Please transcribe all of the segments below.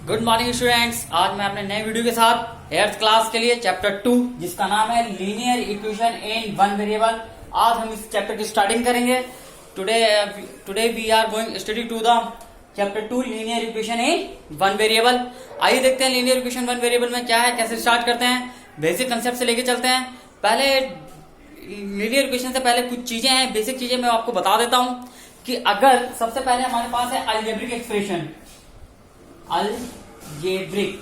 Good morning students. आज मैं अपने नए वीडियो के साथ 8th क्लास के लिए चैप्टर 2 जिसका नाम है linear equation in one variable. आज हम इस चैप्टर की स्टार्टिंग करेंगे। Today we are going study to the chapter 2 linear equation in one variable. आइए देखते हैं लीनियर इक्वेशन वन वेरिएबल में क्या है, कैसे स्टार्ट करते हैं। बेसिक कंसेप्ट से लेके चलते हैं। पहले लीनियर इक्वेशन से पहले कुछ चीजें हैं, बेसिक चीजें मैं आपको बता देता हूं कि अगर सबसे पहले हमारे पास है अलजेब्रिक एक्सप्रेशन, अलजेब्रिक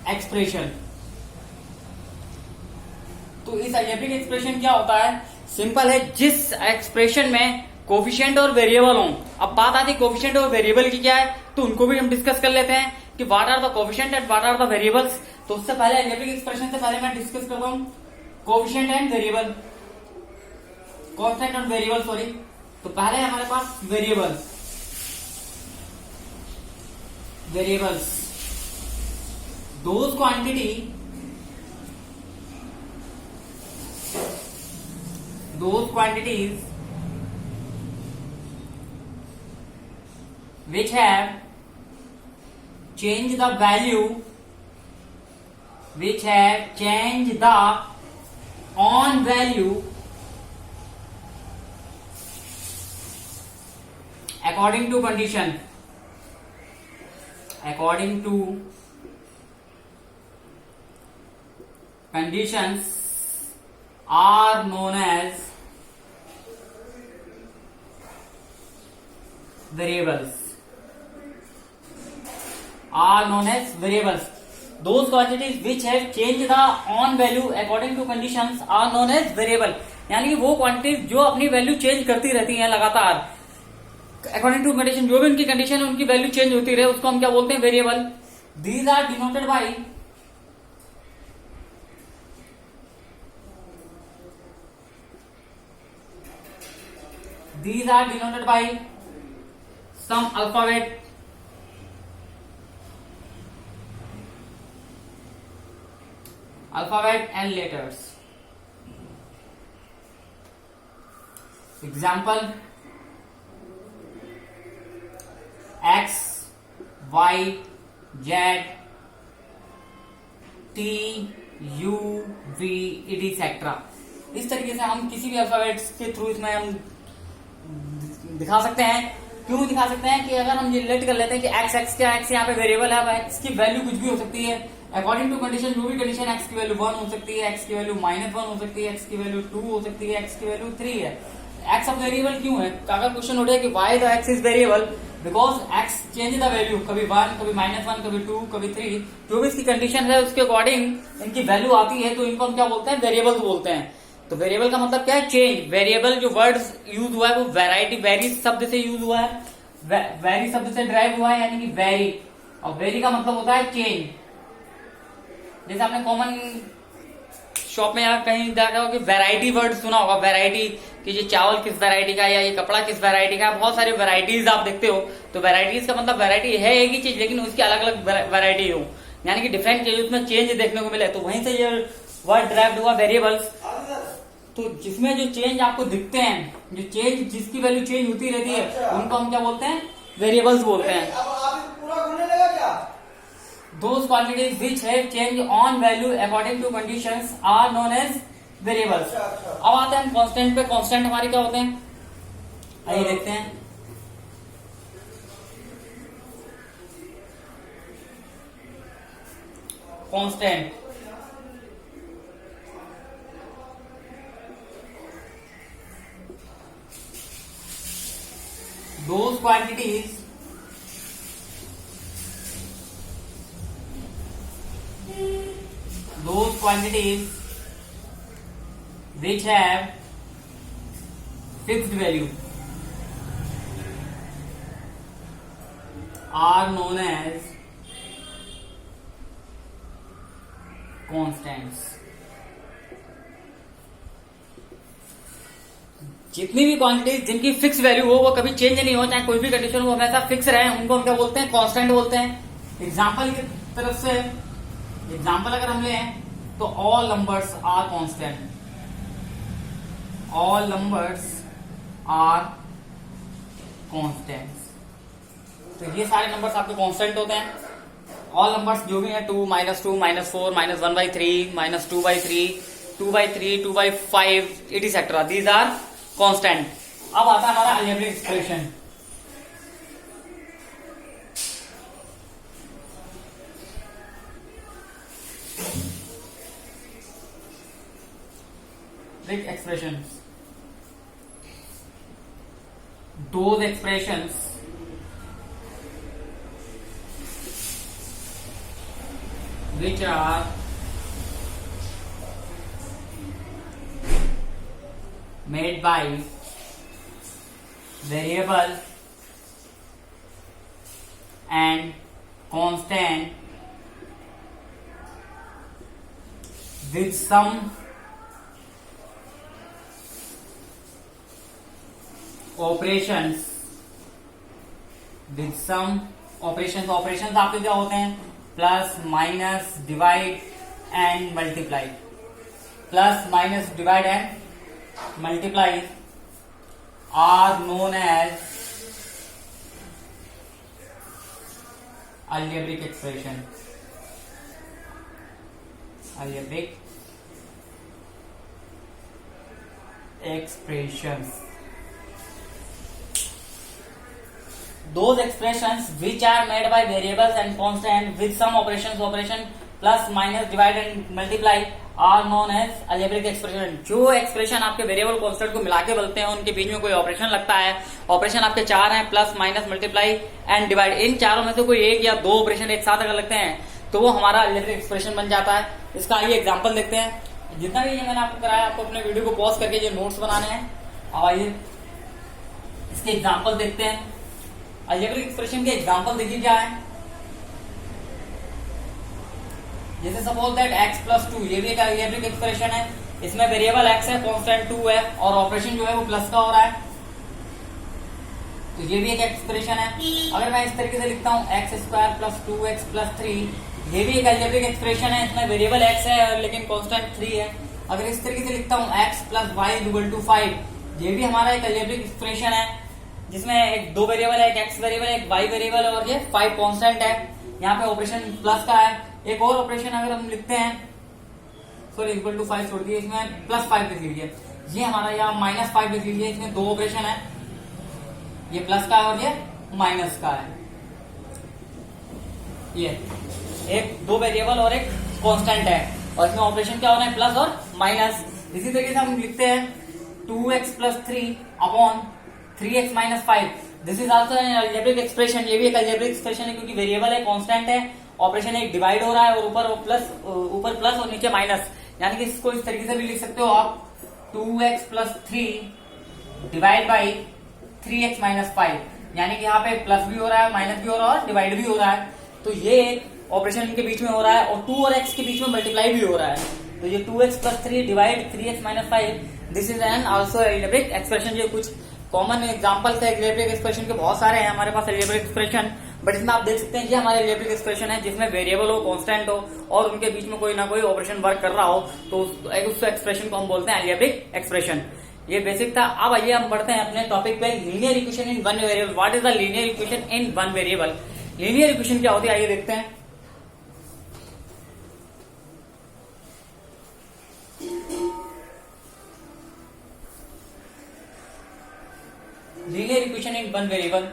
एक्सप्रेशन। तो इस अलजेब्रिक एक्सप्रेशन क्या होता है, सिंपल है। जिस एक्सप्रेशन में कोफिशिएंट और वेरिएबल हो, अब बात आती है कोफिशिएंट और वेरिएबल की क्या है, तो उनको भी हम डिस्कस कर लेते हैं कि what are the coefficient and what are the variables. तो उससे पहले अलजेब्रिक एक्सप्रेशन से पहले मैं डिस्कस करता हूं कोफिशिएंट एंड वेरिएबल, कांस्टेंट और वेरिएबल सॉरी। तो पहले हमारे पास variables those quantities which have changed the value, which have changed the on value according to condition, according to conditions are known as variables, are known as variables. Those quantities which have changed the on value according to conditions are known as variable। यानी कि वो quantities जो अपनी value change करती रहती हैं लगातार, according to condition, जो भी उनकी कंडीशन है उनकी वैल्यू चेंज होती रहे, उसको हम क्या बोलते हैं, variable. These are denoted by some alphabet and letters। Example: X, Y, Z, T, U, V, etc। इस तरीके से हम किसी भी अल्फाबेट्स के थ्रू इसमें हम दिखा सकते हैं। क्यों दिखा सकते हैं कि अगर हम ये रिलेट कर लेते हैं कि x क्या, x यहाँ पे वेरिएबल है, अब x की वैल्यू कुछ भी हो सकती है अकॉर्डिंग टू कंडीशन। जो भी कंडीशन, x की वैल्यू 1 हो सकती है, x की वैल्यू -1 हो सकती है, x की वैल्यू 2 हो सकती है, x की वैल्यू 3 है। x अब वेरिएबल क्यों है, अगर क्वेश्चन उठे कि why the x is variable, because x change the value, कभी 1, कभी -1, कभी 2, कभी 3, जो भी इसकी कंडीशन है उसके अकॉर्डिंग इनकी वैल्यू आती है, तो इनको हम क्या बोलते हैं, वेरिएबल बोलते हैं। तो वेरिएबल का मतलब क्या है, चेंज। वेरिएबल जो वर्ड यूज हुआ है वो वैरायटी, वेरी शब्द से यूज हुआ है, वेरी शब्द से ड्राइव हुआ है, यानी कि वेरी। और वेरी का मतलब होता है चेंज। जैसे आपने कॉमन शॉप में या कहीं देखा होगा कि वैरायटी वर्ड सुना होगा, वैरायटी कि ये चावल किस वैरायटी का, या ये कपड़ा किस वैरायटी का, बहुत सारी वैरायटीज आप देखते हो। तो वैरायटीज का मतलब वैरायटी है एक ही चीज, लेकिन उसकी अलग अलग वैरायटी हो, यानी कि डिफरेंट चीज उसमें चेंज देखने को मिले। तो वहीं से ये वर्ड ड्राइव हुआ वेरिएबल्स। तो जिसमें जो चेंज आपको दिखते हैं, जो चेंज, जिसकी वैल्यू चेंज होती रहती है, उनको हम क्या बोलते हैं, वेरिएबल्स बोलते हैं। Those quantities which have changed on value according to conditions are known as variables। अब आते हैं कांस्टेंट पे। कांस्टेंट हमारे क्या होते हैं, आइए देखते हैं। Constant those quantities which have fixed value are known as constants। जितनी भी क्वांटिटीज जिनकी फिक्स वैल्यू हो, वो कभी चेंज नहीं हो, चाहे कोई भी कंडीशन हो, हमेशा फिक्स रहे, उनको हम क्या बोलते हैं, कांस्टेंट बोलते हैं। एग्जाम्पल की तरफ से एग्जाम्पल अगर हम लें तो all numbers are constant, all numbers are constants. तो ये सारे नंबर्स आपके कांस्टेंट होते हैं। ऑल नंबर्स जो भी हैं 2, -2, -4, -1/3, -2/3, 2/3, 2/5 एटसेट्रा, दीज आर कांस्टेंट। अब आता है हमारा algebraic expression. expressions, those expressions which are made by variable and constant with some operations, with some operations आपके क्या होते हैं? Plus, minus, divide and multiply. Plus, minus, divide and multiply are known as algebraic expression. Algebraic expressions, those expressions which are made by variables and constant with some operation plus minus divide and multiply are known as algebraic expression। जो expression आपके variable constant को मिला के बोलते हैं, उनके बीच में कोई ऑपरेशन लगता है। ऑपरेशन आपके 4 हैं, plus, minus, multiply and divide. इन चारों में से कोई एक या दो ऑपरेशन एक साथ अगर लगते हैं तो वो हमारा अलजेब्रिक एक्सप्रेशन बन जाता है। इसका आइए एग्जांपल देखते हैं। जितना भी ये मैंने आपको कराया, आपको अपने वीडियो को पॉज करके ये नोट्स बनाने हैं। अब आइए इसके एग्जांपल देखते हैं। अलजेब्रिक एक्सप्रेशन के एग्जांपल देखिए क्या है। जैसे सपोज दैट x + 2, ये भी एक अलजेब्रिक एक्सप्रेशन है। इसमें वेरिएबल x है, कांस्टेंट 2 है और ऑपरेशन जो है वो प्लस का हो रहा है, तो ये भी एक एक्सप्रेशन है। अगर मैं इस तरीके से लिखता हूँ x² + 2x + 3, ये भी एक अलजेब्रिक एक्सप्रेशन है। इसमें वेरिएबल x है लेकिन कांस्टेंट 3 है। अगर इस तरीके से लिखता हूँ x + y = 5, ये भी हमारा एक अलजेब्रिक एक्सप्रेशन है जिसमें एक दो वेरिएबल है, एक x वेरिएबल है, एक y वेरिएबल है और ये 5 कांस्टेंट है। यहाँ पे ऑपरेशन प्लस का है। एक और ऑपरेशन अगर हम लिखते हैं, सॉरी =5 छोड़ दिए, इसमें +5 लिख लीजिए। ये हमारा यहाँ -5 लिख लीजिए। इसमें दो ऑपरेशन है, ये प्लस का है और ये माइनस का है। ये एक दो वेरिएबल और एक कांस्टेंट है और इसमें ऑपरेशन क्या हो रहा है? प्लस और माइनस। इसी तरीके से हम लिखते हैं 2x + 3 upon 3x - 5। This is also an algebraic expression. ये भी एक अलजेब्रिक एक्सप्रेशन है क्योंकि वेरिएबल है, कांस्टेंट है, ऑपरेशन एक डिवाइड हो रहा है और ऊपर प्लस और नीचे माइनस। यानी कि इसको इस तरीके से भी लिख सकते हो आप 2x + 3 डिवाइड बाई 3x - 5। यानी कि यहाँ पे प्लस भी हो रहा है, माइनस भी हो रहा है और डिवाइड भी हो रहा है। तो ये ऑपरेशन इनके बीच में हो रहा है और 2 और x के बीच में मल्टीप्लाई भी हो रहा है। तो ये 2x + 3 divide 3x - 5, this is an also algebraic expression. ये कुछ कॉमन एग्जांपल्स है अलजेब्रिक एक्सप्रेशन के, बहुत सारे हैं हमारे पास अलजेब्रिक एक्सप्रेशन, बट इसमें आप देख सकते हैं ये हमारे अलजेब्रिक एक्सप्रेशन है जिसमें वेरिएबल हो, कांस्टेंट हो और उनके बीच में कोई ना कोई ऑपरेशन वर्क कर रहा हो, तो उस एक्सप्रेशन को हम बोलते हैं अलजेब्रिक एक्सप्रेशन। ये बेसिक था। अब आइए हम बढ़ते हैं अपने टॉपिक पे, linear equation in one variable. What is the linear equation in one variable? Linear equation क्या होती है, आइए देखते हैं। Linear equation in one variable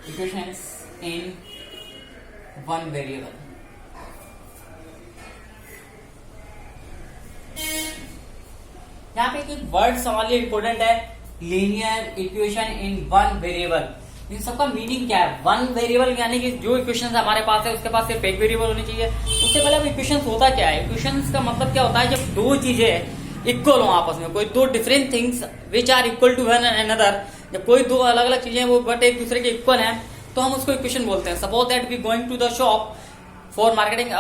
equations in one variable। यहाँ पे एक वर्ड सवाल इंपोर्टेंट है, linear equation in one variable. इन सबका मीनिंग क्या है? वन वेरिएबल यानी कि जो इक्वेशन हमारे पास है उसके पास सिर्फ एक वेरिएबल होनी चाहिए। उससे पहले अब इक्वेशन होता क्या है? इक्वेशन का मतलब क्या होता है? जब दो चीजें इक्वल हो आपस में, कोई दो different things which are equal to one another, जब कोई दो अलग अलग चीजें वो बट एक दूसरे के इक्वल हैं तो हम उसको इक्वेशन बोलते हैं। Suppose that we going to the shop for marketing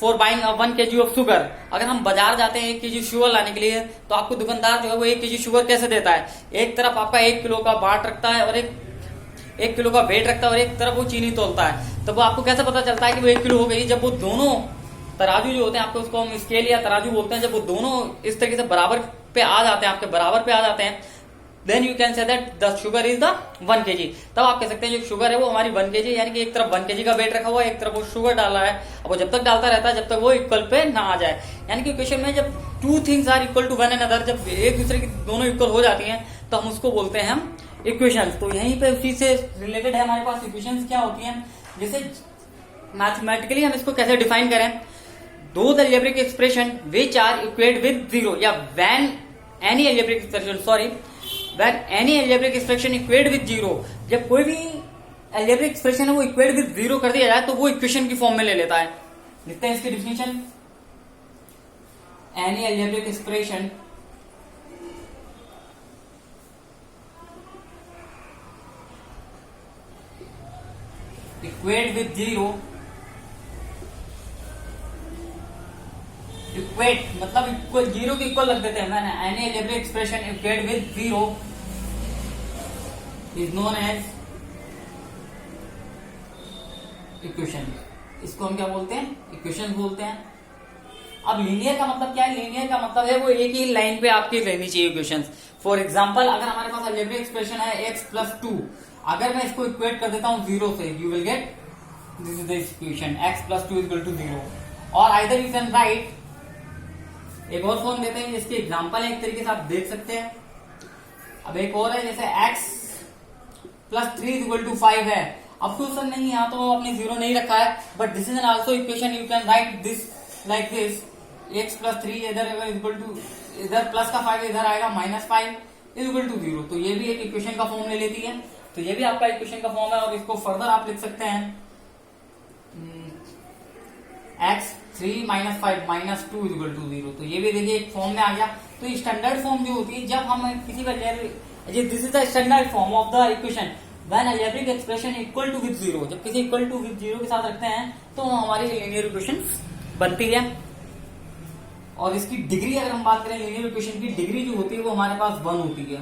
for buying 1 kg of sugar. अगर हम बाजार जाते हैं 1 kg शुगर लाने के लिए, तो आपको दुकानदार जो है वो 1 kg शुगर कैसे देता है? एक तरफ आपका 1 किलो का बाट रखता है और एक किलो का वेट रखता है, और एक तरफ वो चीनी तोलता है। तो वो आपको कैसे पता चलता है कि वो 1 किलो हो गई? जब वो दोनों तराजू जो होते हैं, आपको उसको हम स्केल या तराजू बोलते हैं, जब वो दोनों इस तरीके से बराबर पे आ जाते हैं, आपके बराबर पे आ जाते हैं, then you can say that the sugar is the 1 kg। तब आप कह सकते हैं जो शुगर है वो हमारी 1 kg, यानी कि एक तरफ 1 kg का वेट रखा हुआ है, एक तरफ वो शुगर डाला है। अब वो जब तक डालता रहता है जब तक वो इक्वल पे ना आ जाए। यानी कि इक्वेशन में जब two things are equal to one and other, जब एक दूसरे की दोनों इक्वल हो जाती हैं, तो हम उसको बोलते हैं हम इक्वेशंस। तो यहीं पे उसी से रिलेटेड है हमारे पास इक्वेशंस क्या होती हैं। जैसे मैथमेटिकली हम इसको कैसे डिफाइन करें, दो the algebraic expression which are equate with zero, या when any algebraic expression when any algebraic expression equate with zero, जब कोई भी अलजेब्रिक एक्सप्रेशन है वो इक्वेट विद जीरो कर दिया जाए तो वो इक्वेशन की फॉर्म में ले लेता है। लिखते हैं इसकी definition. Any algebraic expression equate with zero, equate मतलब इक्वल, जीरो के इक्वल रख देते हैं मैंने। Any algebraic expression equate with zero is known as equation. इसको हम क्या बोलते हैं? इक्वेशन बोलते हैं। अब लीनियर का मतलब क्या है? लीनियर का मतलब है वो एक ही लाइन पे आपकी रहनी चाहिए इक्वेशंस। फॉर एग्जांपल, अगर हमारे पास अलजेब्रिक एक्सप्रेशन है x+2, अगर मैं इसको इक्वेट कर देता हूं जीरो से, you will get this is the equation x+2 = 0। और आइदर यू कैन राइट, एक और फॉर्म देते हैं जिसके एग्जांपल है, एक तरीके से आप देख सकते हैं। अब एक और है, जैसे x+3 = 5 है। अब क्वेश्चन नहीं, यहाँ तो आपने जीरो नहीं रखा है, but this is an also equation. You can right this like this, x+3 इधर प्लस का 5 इधर आएगा, -5 = 0। तो ये भी एक इक्वेशन का फॉर्म ले लेती है। तो ये भी आपका इक्वेशन का फॉर्म है। और इसको फर्दर आप लिख सकते हैं x3 - 5 -2 = 0। तो ये भी देखिए एक फॉर्म में आ गया। तो स्टैंडर्ड फॉर्म जो होती है, जब हम किसी का this is the standard form of the equation when algebraic expression equal to with zero. जब किसी इक्वल टू विद जीरो के साथ रखते हैं तो हमारी लीनियर इक्वेशन बनती है। और इसकी डिग्री अगर हम बात करें, लीनियर इक्वेशन की डिग्री जो होती है वो हमारे पास 1 होती है।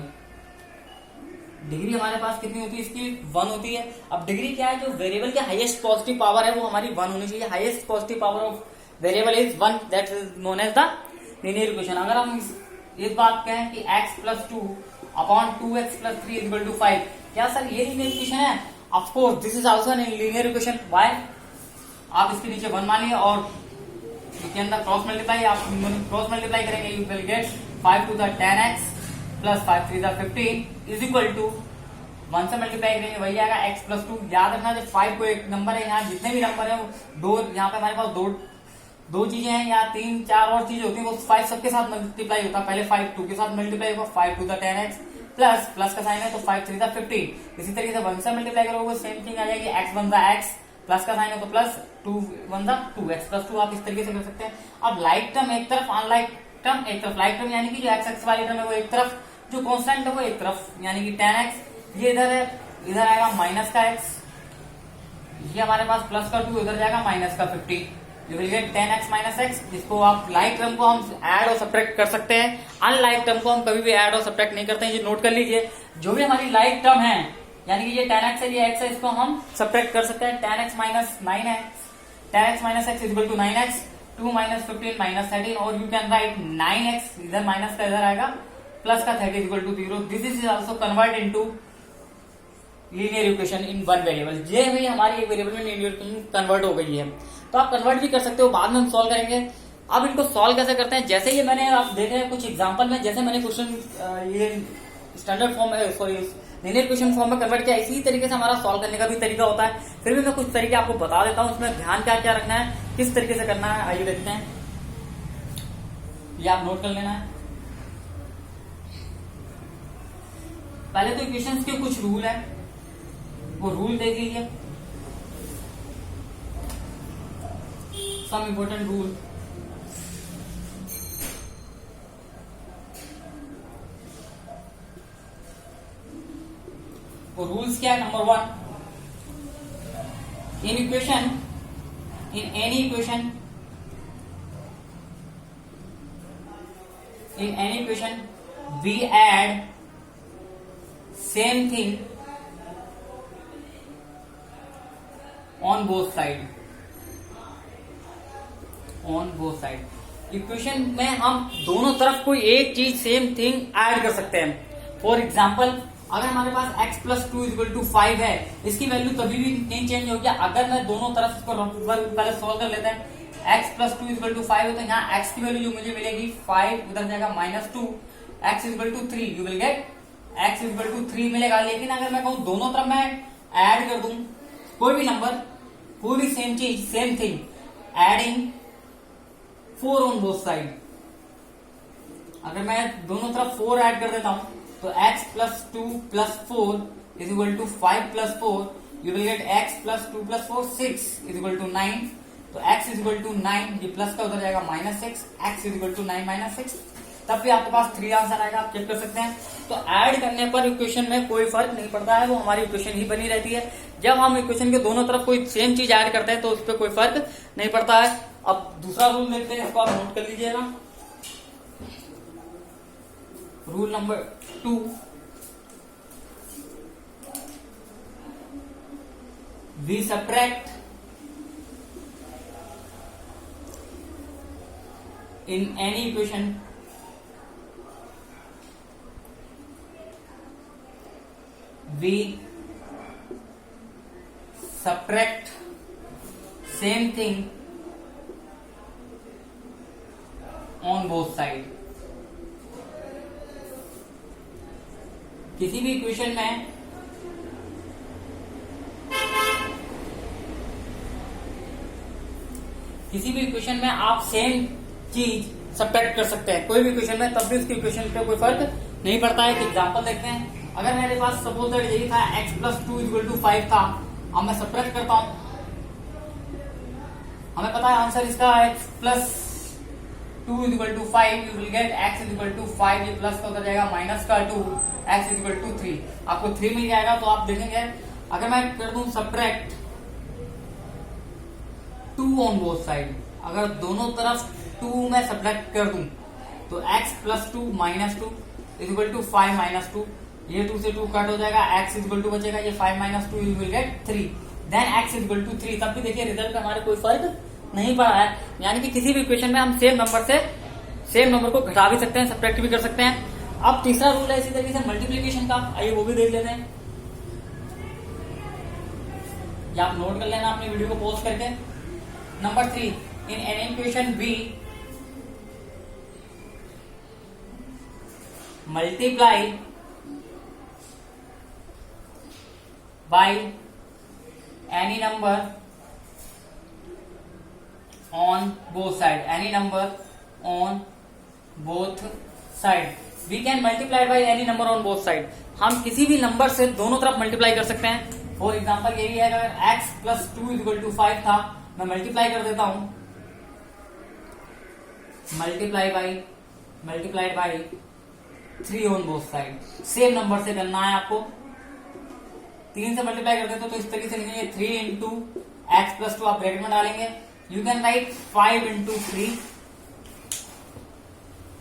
डिग्री हमारे पास कितनी होती है? इसकी 1 होती है। अब डिग्री क्या है? जो वेरिएबल की हाईएस्ट पॉजिटिव पावर है वो हमारी 1 होनी चाहिए। Highest positive power of variable is 1, that is known as the linear equation. अगर हम इस बात कहें कि x+2 / 2x+3 = 5, क्या सर ये लीनियर इक्वेशन है? Of course this is also an linear equation. Why? आप इसके नीचे 1 मानिए और इसके अंदर क्रॉस मल्टीप्लाई, आप क्रॉस मल्टीप्लाई करेंगे, you will gate 5 to the 10x + 5 3 the 15 = 1 से मल्टीप्लाई करेंगे वही आएगा x+2। याद रखना जब 5 को एक नंबर है, यहाँ जितने भी नंबर है वो दो, यहाँ पे हमारे पास दो चीजें हैं या 3 4 और चीजें होती है, वो 5 सबके साथ मल्टीप्लाई होता है। पहले 5 2 के साथ मल्टीप्लाई होगा, 5 to the 10x प्लस का साइन है तो 5 3 the 15। इसी तरीके से 1 से मल्टीप्लाई करोगे सेम थिंग आ जाएगी, x 1 the x, प्लस का साइन है तो प्लस, 2 1 the 2, x+2 आप इस तरीके से कर सकते हैं। अब लाइक टर्म एक तरफ, अनलाइक टर्म एक तरफ। लाइक टर्म यानी कि जो x वाली टर्म है वो एक तरफ, जो कांस्टेंट है वो एक तरफ, यानी कि 10x ये इधर है, इधर आएगा माइनस का x, ये हमारे पास प्लस का 2 इधर जाएगा माइनस का 50। You will gate 10x - x, जिसको आप लाइक टर्म को हम ऐड और सब्ट्रैक्ट कर सकते हैं। अनलाइक टर्म को हम कभी भी ऐड और सब्ट्रैक्ट नहीं करते हैं, ये नोट कर लीजिए। जो भी हमारी लाइक टर्म है, यानी कि ये 10x है, ये x है, इसको हम सब्ट्रैक्ट कर सकते हैं। 10x - 9x, 10x - x = 9x, 2 - 15 - 13, और यू कैन राइट 9x, इधर माइनस का इधर आएगा, प्लस का 30 = 0। This is also convert into linear equation in one variable. ये भी हमारी एक वेरिएबल में लीनियर इक्वेशन कन्वर्ट हो गई है। तो आप कन्वर्ट भी कर सकते हो, बाद में हम सॉल्व करेंगे। अब इनको सॉल्व कैसे करते हैं, जैसे ये मैंने आप देख रहे हैं कुछ एग्जांपल में, जैसे मैंने क्वेश्चन ये स्टैंडर्ड फॉर्म में, सॉरी लीनियर इक्वेशन फॉर्म में कन्वर्ट किया, इसी तरीके से हमारा सॉल्व करने का भी तरीका होता है। फिर भी मैं कुछ तरीके आपको बता देता हूँ, इसमें ध्यान क्या क्या रखना है, किस तरीके से करना है, आइए देखते हैं। ये आप नोट कर लेना है। पहले तो इक्वेशंस के कुछ रूल है, वो रूल देख लीजिए। Some important rule. वो रूल्स क्या है? Number 1, in equation in any equation we add same thing on both side. Equation में हम दोनों तरफ कोई एक चीज सेम थिंग ऐड कर सकते हैं. फॉर एग्जाम्पल, अगर हमारे पास x plus two equal to 5 है, इसकी वैल्यू कभी भी नहीं चेंज होगी अगर मैं दोनों तरफ इसको पहले सॉल्व कर लेते हैं. x plus two equal to 5 है तो यहाँ x की वैल्यू जो मुझे मिलेगी 5, उधर जाएगा -2, x equal to 3, you will get x equal to 3 मिलेगा. लेकिन अगर मैं कहूँ दोनों तरफ मैं ऐड कर दूं कोई भी नंबर, कोई भी सेम चीज, same thing, adding 4 on both side. अगर मैं दोनों तरफ 4 ऐड कर देता हूं तो x plus 2 plus 4 is equal to 5 plus 4, you will get x plus 2 plus 4 6 is equal to 9. तो x इज इक्वल टू 9, ये प्लस का उधर जाएगा -6, x इज इक्वल टू 9 6. तब भी आपके पास 3 आंसर आएगा, आप चेक कर सकते हैं. तो ऐड करने पर इक्वेशन में कोई फर्क नहीं पड़ता है, वो हमारी इक्वेशन ही बनी रहती है. जब हम इक्वेशन के दोनों तरफ कोई सेम चीज ऐड करते हैं तो उस पर कोई फर्क नहीं पड़ता है. अब दूसरा रूल देखते हैं, इसको आप नोट कर लीजिएगा. Rule number 2, we subtract in any equation we subtract same thing on both side. किसी भी इक्वेशन में आप सेम चीज सब्ट्रैक्ट कर सकते हैं कोई भी इक्वेशन में, तब भी उसकी इक्वेशन पे कोई फर्क नहीं पड़ता है. एक एग्जांपल देखते हैं. अगर मेरे पास सपोज दैट यही था x प्लस 2 इक्वल टू 5 था, अब मैं सब्ट्रैक्ट करता हूं, हमें पता है आंसर इसका x plus 2 equal to 5, you will get x equal to 5, ये प्लस का उधर जाएगा -2, x इक्वल टू 3, आपको 3 मिल जाएगा. तो आप देखेंगे अगर मैं कर दूं सब्ट्रैक्ट 2 ऑन बोथ साइड, अगर दोनों तरफ 2 में सब्ट्रैक्ट कर दूं तो x प्लस 2 -2 इक्वल टू 5 -2, ये 2 से 2 कट हो जाएगा, x इक्वल टू बचेगा, ये 5 2 you will get 3, then x equal to 3. तब भी देखिए रिजल्ट में हमारे कोई फर्क नहीं पड़ा है. यानी कि किसी भी इक्वेशन में हम सेम नंबर को घटा भी सकते हैं, सब्ट्रैक्ट भी कर सकते हैं. अब तीसरा रूल है इसी तरीके से मल्टीप्लीकेशन का, आइए वो भी देख लेते हैं. या आप नोट कर लेना अपनी वीडियो को पॉज करके. Number 3, in an equation we multiply by any number on both side. We can multiply by any number on both side. हम किसी भी नंबर से दोनों तरफ मल्टीप्लाई कर सकते हैं. फॉर एग्जाम्पल यही है, अगर x प्लस 2 इक्वल टू 5 था, मैं मल्टीप्लाई कर देता हूं, multiplied by 3 on both side. Same number से करना है आपको. 3 से मल्टीप्लाई कर देते तो इस तरीके से लिखेंगे 3 इंटू एक्स प्लस 2, आप ब्रैकेट में डालेंगे. You can right 5 into 3.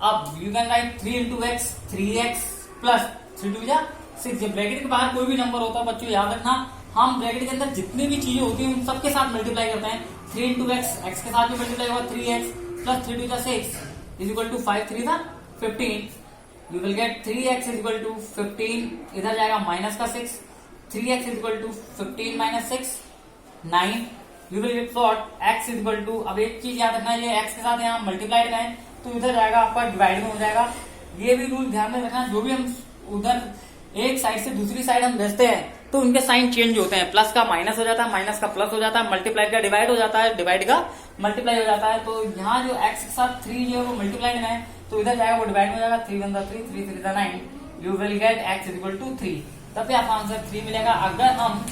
अब you can right 3 into x, 3x plus 3 2 जा 6. जब ब्रैकेट के बाहर कोई भी नंबर होता है बच्चों याद रखना, हम ब्रैकेट के अंदर जितनी भी चीजें होती हैं उन सबके साथ मल्टीप्लाई करते हैं. 3 इंटू एक्स, एक्स के साथ भी मल्टीप्लाई होगा 3x प्लस 3 2 जा 6 इज इक्वल टू 5 3 था 15. You will get 3x is equal to 15, इधर जाएगा माइनस का 6, 3x is equal to 15 minus 6 9. You will get what x is equal to, अब एक चीज याद रखना, ये x के साथ यहाँ मल्टीप्लाइड करें तो इधर जाएगा आपका डिवाइड में हो जाएगा. ये भी रूल ध्यान में रखना, जो भी हम उधर एक साइड से दूसरी साइड हम भेजते हैं तो उनके साइन चेंज होते हैं. प्लस का माइनस हो जाता है, माइनस का प्लस हो जाता है, मल्टीप्लाइड का डिवाइड हो जाता है, डिवाइड का मल्टीप्लाई हो जाता है. तो यहाँ जो x के साथ 3 जो है वो मल्टीप्लाइड है तो इधर जाएगा वो डिवाइड हो जाएगा. 3 1 3 3 3 9, you will get x is equal to 3. तब भी आपका आंसर 3 मिलेगा. अगर हम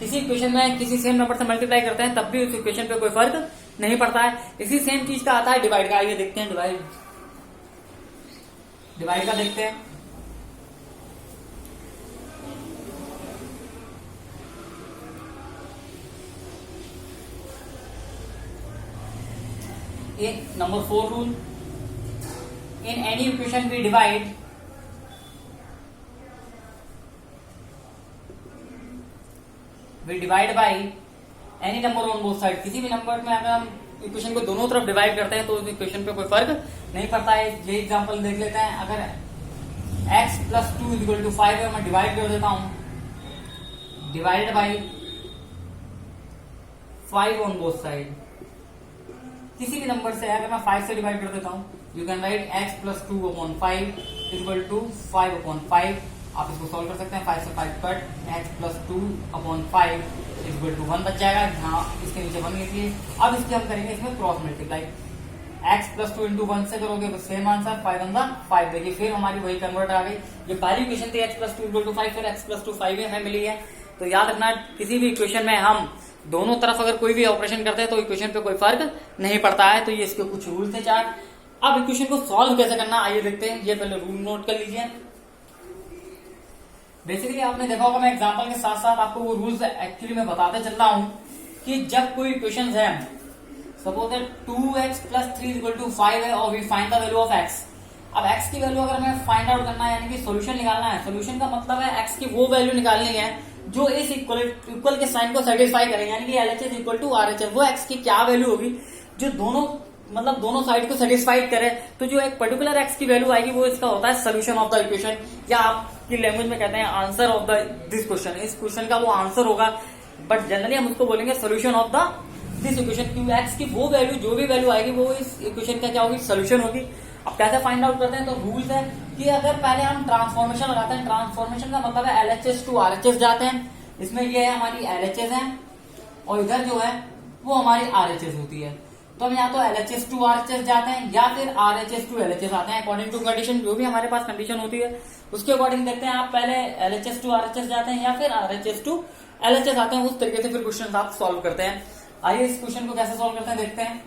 किसी इक्वेशन में किसी सेम नंबर से मल्टीप्लाई करते हैं तब भी उस इक्वेशन पे कोई फर्क नहीं पड़ता है. इसी सेम चीज का आता है डिवाइड का. आइए देखते हैं डिवाइड का देखते हैं. in number 4 rule, in any equation we divide by any number on both side. किसी भी नंबर में अगर हम इक्वेशन को दोनों तरफ डिवाइड करते हैं तो उस इक्वेशन पे कोई फर्क नहीं पड़ता है. ये एग्जांपल देख लेते हैं. अगर x प्लस 2 इक्वल टू 5 है, मैं डिवाइड कर देता हूं, divided by 5 on both side. किसी भी नंबर से अगर मैं 5 से डिवाइड कर देता हूं, you can write x plus 2 upon 5 equal to 5 upon 5. आप इसको सॉल्व कर सकते हैं. 5 से 5 cut, x plus 2 upon 5 equal to 1 बच जाएगा. हाँ, इसके नीचे 1 लिखिए. अब इसके हम करेंगे इसमें cross multiply. x plus 2 into 1 से करोगे तो सेम आंसर 5 ऑन द 5. देखिए फिर हमारी वही कन्वर्ट आ गई. ये पहली इक्वेशन थी x प्लस 2 इक्वल टू 5, फिर x प्लस 2 5 हमें मिली है. तो याद रखना, किसी भी इक्वेशन में हम दोनों तरफ अगर कोई भी ऑपरेशन करते हैं तो इक्वेशन पे कोई फर्क नहीं पड़ता है. तो ये इसके कुछ रूल थे 4. अब इक्वेशन को सॉल्व कैसे करना आइए देखते हैं. ये पहले रूल नोट कर लीजिए. बेसिकली आपने देखा होगा, मैं एग्जांपल के साथ साथ आपको वो रूल्स एक्चुअली मैं बताते चल रहा हूं कि जब कोई इक्वेशन है, suppose that 2x plus 3 equal to 5 है और we find the value of x. अब x की वैल्यू अगर हमें फाइंड आउट करना है, यानी कि सोल्यूशन निकालना है. सोल्यूशन का मतलब है x की वो वैल्यू निकालनी है जो इस इक्वल के साइन को सेटिस्फाई करे, यानी कि LHS इक्वल टू RHS. वो x की क्या वैल्यू होगी जो दोनों साइड को सेटिस्फाई करे. तो जो एक पर्टिकुलर x की वैल्यू आएगी वो इसका होता है सोल्यूशन ऑफ द इक्वेशन, या आपकी लैंग्वेज में कहते हैं आंसर ऑफ दिस क्वेश्चन. इस क्वेश्चन का वो आंसर होगा, बट जनरली हम उसको बोलेंगे सोल्यूशन ऑफ दिस इक्वेशन. क्योंकि x की वो वैल्यू, जो भी वैल्यू आएगी वो इस इक्वेशन का क्या होगी, सोल्यूशन होगी. अब कैसे फाइंड आउट करते हैं, तो रूल्स है कि अगर पहले हम ट्रांसफॉर्मेशन लगाते हैं. ट्रांसफॉर्मेशन का मतलब है LHS टू RHS जाते हैं. इसमें ये है हमारी LHS है और इधर जो है वो हमारी RHS होती है. तो हम या तो LHS टू RHS जाते हैं या फिर RHS टू LHS आते हैं, अकॉर्डिंग टू कंडीशन. जो भी हमारे पास कंडीशन होती है उसके अकॉर्डिंग देखते हैं. आप पहले LHS टू RHS जाते हैं या फिर RHS टू LHS आते हैं. उस तरीके से फिर क्वेश्चन आप सॉल्व करते हैं. आइए इस क्वेश्चन को कैसे सॉल्व करते हैं देखते हैं.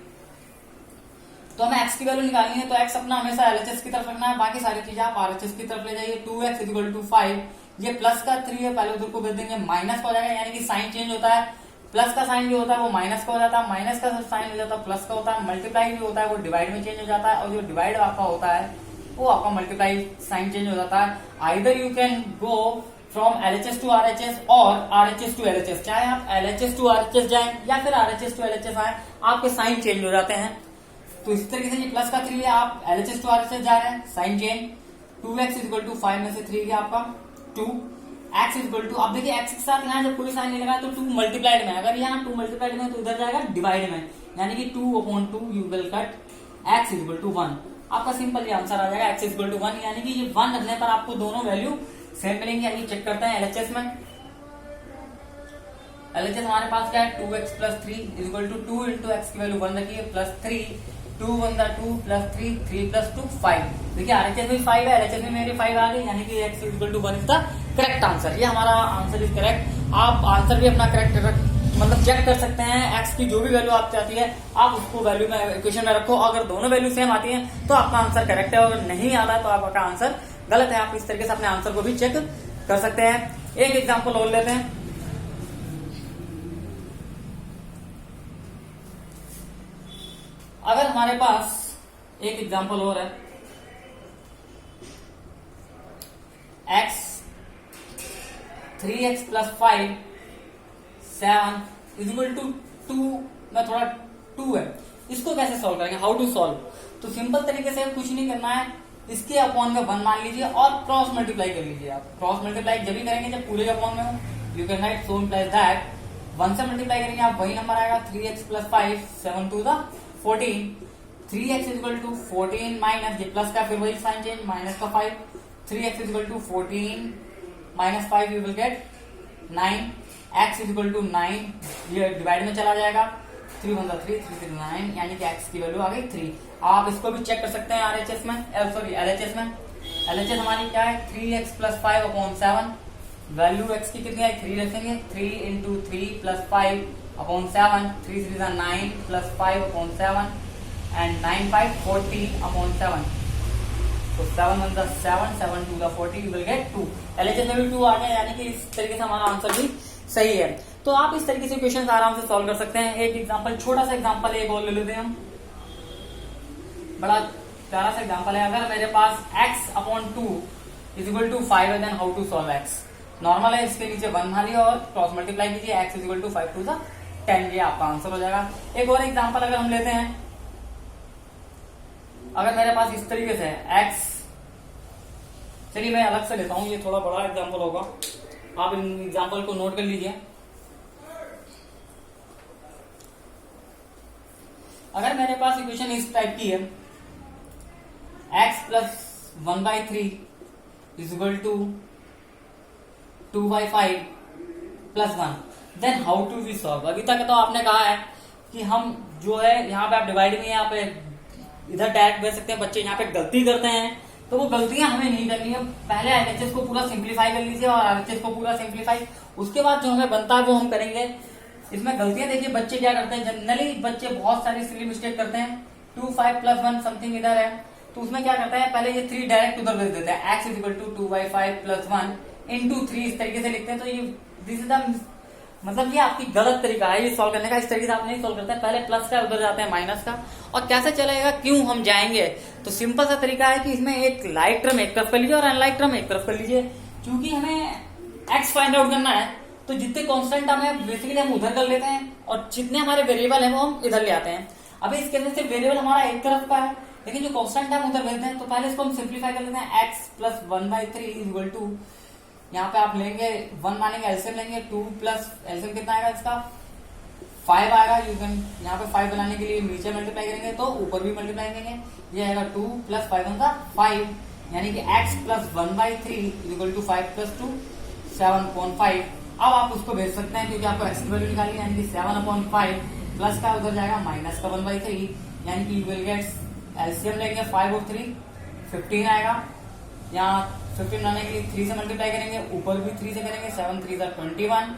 तो हमें x की वैल्यू निकालनी है, तो x अपना हमेशा LHS की तरफ रखना है, बाकी सारी चीजें आप RHS की तरफ ले जाइए. 2x इक्वल टू 5, ये प्लस का 3 है, पहले उधर को भेज देंगे, माइनस का हो जाएगा, यानी कि साइन चेंज होता है. प्लस का साइन जो होता है वो माइनस का हो जाता है, माइनस का साइन हो जाता है प्लस का होता है. मल्टीप्लाई जो होता है वो डिवाइड में चेंज हो जाता है, और जो डिवाइड आपका होता है वो आपका मल्टीप्लाई साइन चेंज हो जाता है. Either you can go from LHS to RHS और RHS टू LHS. चाहे आप LHS टू RHS जाए या फिर RHS टू LHS आए, आपके साइन चेंज हो जाते हैं. तो इस तरीके से ये प्लस का 3 है, आप LHS टू RHS जा रहे हैं, sign change. 2x equal to 5 में से 3 गया आपका 2. x इक्वल टू, अब देखिए x के साथ यहाँ जब कोई साइन नहीं लगा तो 2 मल्टीप्लाइड में, अगर यहाँ 2 मल्टीप्लाइड में तो उधर जाएगा डिवाइड में, यानी कि 2 upon 2 you will cut x equal to 1. आपका सिंपल ये आंसर आ जाएगा x इक्वल टू 1, यानी कि ये 1 रखने पर आपको दोनों वैल्यू सेम मिलेंगे. यानी चेक करते हैं LHS में. LHS हमारे पास क्या है, 2x plus 3 equal to 2 into x की वैल्यू 1 रखिए प्लस 3, 2 1 2 प्लस 3, 3 प्लस 2 5. देखिए RHS में 5 है, LHS में मेरी 5 आ गई, यानी कि x equal to 1 is the correct answer. ये हमारा आंसर इज करेक्ट. आप आंसर भी अपना करेक्ट मतलब चेक कर सकते हैं. x की जो भी वैल्यू आप चाहती है आप उसको वैल्यू में इक्वेशन में रखो. अगर दोनों वैल्यू सेम आती है तो आपका आंसर करेक्ट है, और नहीं आता है तो आपका आंसर गलत है. आप इस तरीके से अपने आंसर को भी चेक कर सकते हैं. एक एग्जाम्पल और लेते हैं. अगर हमारे पास एक एग्जाम्पल और है, x 3x plus 5 7 equal to 2 में थोड़ा 2 है. इसको कैसे सॉल्व करेंगे, हाउ टू सॉल्व. तो सिंपल तरीके से कुछ नहीं करना है, इसके अपॉन में 1 मान लीजिए और क्रॉस मल्टीप्लाई कर लीजिए. आप क्रॉस मल्टीप्लाई जब भी करेंगे जब पूरे के अपॉन में हो. You can write so implies that 1 से मल्टीप्लाई करेंगे आप वही नंबर आएगा 3x plus 5 7 to the 14. 3x equal to 14 minus ये प्लस का फिर वही साइन चेंज माइनस का 5. 3x equal to 14 minus 5 you will get 9. x equal to 9, ये डिवाइड में चला जाएगा. 3 1 3 3 9, यानी कि x की वैल्यू आ गई 3. आप इसको भी चेक कर सकते हैं RHS में, सॉरी LHS में. LHS हमारी क्या है, 3x plus 5 upon 7. Value x की कितनी है, 3 रखेंगे. 3 into 3 plus 5 upon 7. 3 3 9 plus 5 upon 7 and 9 5 40 upon 7. So 7 1 7, 7 2 40, you will get 2. LHS में भी 2 आ गया, यानी कि इस तरीके से हमारा आंसर भी सही है. तो आप इस तरीके से क्वेश्चन आराम से सॉल्व कर सकते हैं. एक एग्जांपल, छोटा सा एग्जांपल एक और ले लेते हैं हम. बड़ा प्यारा सा एग्जांपल है। अगर मेरे पास x/2 इज इक्वल टू 5 है, then how to solve x। Normal है, इसके नीचे 1 मारिए और क्रॉस मल्टीप्लाई कीजिए, x is equal to 5 to 10, ये आपका आंसर हो जाएगा। एक और एग्जांपल अगर हम लेते हैं, अगर मेरे पास इस तरीके से है x, चलिए मैं अलग से लेता हूं, ये थोड़ा बड़ा एग्जांपल होगा, आप इन एग्जांपल को नोट कर लीजिए। अगर मेरे पास इक्वेशन इस टाइप की है, x plus 1/3 is equal to 2/5 plus 1, then how to we solve. अभी तक तो आपने कहा है कि हम जो है यहाँ पे आप डिवाइड में यहाँ पे इधर डायरेक्ट दे सकते हैं, बच्चे यहाँ पे गलती करते हैं, तो वो गलतियां हमें नहीं करनी है। पहले एलएचएस को पूरा सिंप्लीफाई कर लीजिए और आरएचएस को पूरा सिंप्लीफाई, उसके बाद जो हमें बनता है वो हम करेंगे। इसमें गलतियां देखिए बच्चे क्या करते हैं, जनरली बच्चे बहुत सारी सिली मिस्टेक करते हैं। 2 5 प्लस 1 समथिंग इधर है, तो उसमें क्या करता है, पहले ये 3 डायरेक्ट उधर भेज देते हैं, x is equal to 2/5 plus 1 into 3, इस तरीके से लिखते हैं। तो ये दिस इज द मतलब ये आपकी गलत तरीका है ये सॉल्व करने का। इस तरीके से आप नहीं सॉल्व करते हैं, पहले प्लस का उधर जाते हैं माइनस का, और कैसे चलेगा, क्यों हम जाएंगे। तो सिंपल सा तरीका है कि इसमें एक लाइट टर्म एक तरफ कर लीजिए और अनलाइट टर्म एक तरफ कर लीजिए। क्योंकि हमें x फाइंड आउट करना है, तो जितने कांस्टेंट हमें बेसिकली हम उधर कर लेते हैं और जितने हमारे वेरिएबल है वो हम इधर ले आते हैं। अभी इसके अंदर सिर्फ वेरिएबल हमारा एक तरफ का है, लेकिन जो कांस्टेंट है हम उधर भेजते हैं। तो पहले इसको हम सिंप्लीफाई कर लेते हैं, x plus 1/3 is equal to, यहाँ पे आप लेंगे 1 मानेंगे, एलसीएम लेंगे, 2 प्लस एलसीएम कितना आएगा इसका 5 आएगा। यू कैन यहाँ पे 5 बनाने के लिए नीचे मल्टीप्लाई करेंगे तो ऊपर भी मल्टीप्लाई करेंगे, ये आएगा 2 प्लस 5 होगा 5, यानी कि x plus 1/3 is equal to 5 plus 2 7/5। अब आप उसको भेज सकते हैं क्योंकि आपको x की वैल्यू निकाली, यानी कि 7/5 प्लस का उधर जाएगा माइनस का 1/3, यानी कि यू विल गेट एलसीएम लेंगे 5 और 3 15 आएगा। यहाँ 15 लाने के लिए 3 से मल्टीप्लाई करेंगे, ऊपर भी 3 से करेंगे, 7 3 21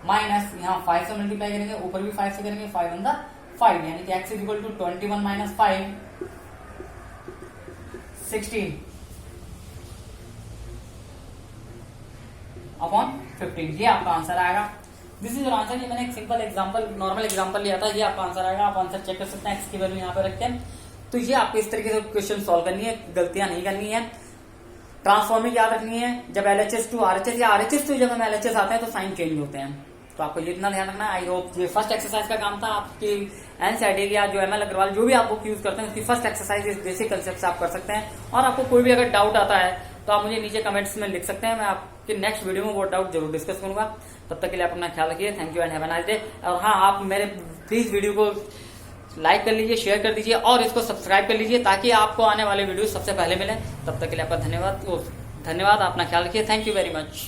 माइनस यहाँ 5 से मल्टीप्लाई करेंगे, ऊपर भी 5 से करेंगे, 5 1 5, यानी कि x is equal to 21 minus 5 16 upon 15, ये आपका आंसर आएगा। This is your answer. ये मैंने एक सिंपल एग्जांपल, नॉर्मल एग्जांपल लिया था, ये आपका आंसर आएगा। आप आंसर चेक कर सकते हैं, x की वैल्यू यहाँ पे रख के। तो ये आपको इस तरीके से क्वेश्चन सॉल्व करनी है, गलतियां नहीं करनी है। ट्रांसफॉर्मिंग याद रखनी है, जब एलएचएस टू आरएचएस या आरएचएस टू जब हम एलएचएस आते हैं तो साइन चेंज होते हैं। तो आपको ये इतना ध्यान रखना है। आई होप ये फर्स्ट एक्सरसाइज का काम था आपकी एनसीईआरटी या जो एमएल अग्रवाल जो भी आप बुक यूज करते हैं उसकी फर्स्ट एक्सरसाइज इस बेसिक कंसेप्ट से आप कर सकते हैं। और आपको कोई भी अगर डाउट आता है तो आप मुझे नीचे कमेंट्स में लिख सकते हैं, मैं आपके नेक्स्ट वीडियो में वो डाउट जरूर डिस्कस करूंगा। तब तक के लिए आप अपना ख्याल रखिए। Thank you and have a nice day. और हाँ, आप मेरे प्लीज वीडियो को लाइक कर लीजिए, शेयर कर दीजिए और इसको सब्सक्राइब कर लीजिए ताकि आपको आने वाले वीडियो सबसे पहले मिले। तब तक के लिए आपका धन्यवाद। अपना ख्याल रखिए। Thank you very much.